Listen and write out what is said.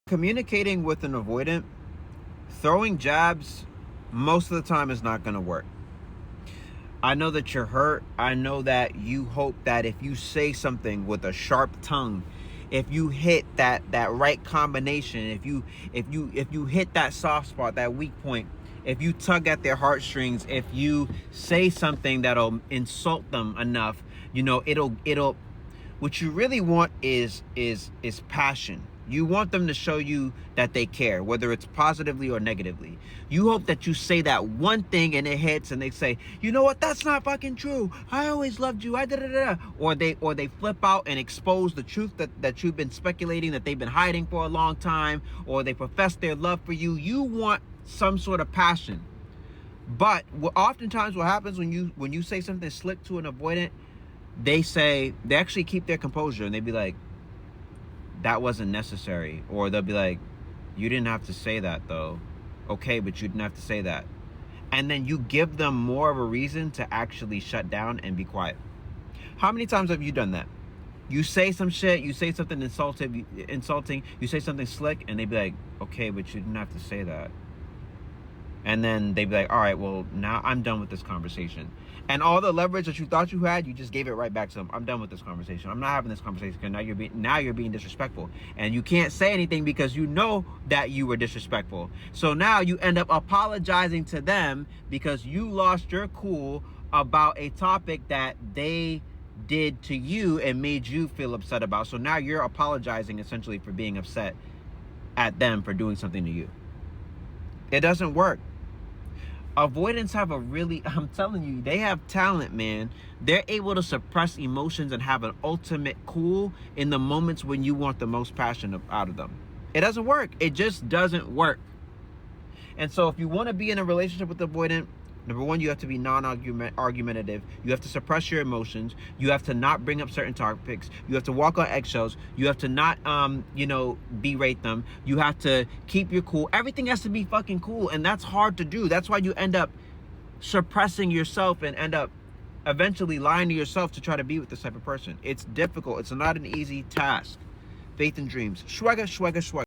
Communicating with an avoidant, throwing jabs most of the time is not going to work. I know that you're hurt. I know that you hope that if you say something with a sharp tongue, if you hit that right combination, if you hit that soft spot, that weak point, if you tug at their heartstrings, if you say something that'll insult them enough, it'll what you really want is passion. You want them to show you that they care, whether it's positively or negatively. You hope that you say that one thing and it hits and they say, you know what, that's not fucking true. I always loved you. Or they flip out and expose the truth that you've been speculating, that they've been hiding for a long time, or they profess their love for you. You want some sort of passion. But oftentimes what happens when you say something slick to an avoidant, they actually keep their composure and they be like, that wasn't necessary. Or they'll be like, you didn't have to say that though. Okay, but you didn't have to say that. And then you give them more of a reason to actually shut down and be quiet. How many times have you done that? You say some shit, you say something insulting, you say something slick, and they be like, okay, but you didn't have to say that. And then they'd be like, all right, well, now I'm done with this conversation. And all the leverage that you thought you had, you just gave it right back to them. I'm done with this conversation. I'm not having this conversation because now you're being disrespectful. And you can't say anything because you know that you were disrespectful. So now you end up apologizing to them because you lost your cool about a topic that they did to you and made you feel upset about. So now you're apologizing essentially for being upset at them for doing something to you. It doesn't work. Avoidants have I'm telling you, they have talent, man. They're able to suppress emotions and have an ultimate cool in the moments when you want the most passion out of them. It doesn't work. It just doesn't work. And so if you want to be in a relationship with the avoidant, number one, you have to be non-argumentative. You have to suppress your emotions. You have to not bring up certain topics. You have to walk on eggshells. You have to not, berate them. You have to keep your cool. Everything has to be fucking cool, and that's hard to do. That's why you end up suppressing yourself and end up eventually lying to yourself to try to be with this type of person. It's difficult. It's not an easy task. Faith and dreams. Swagger, swagger, swagger.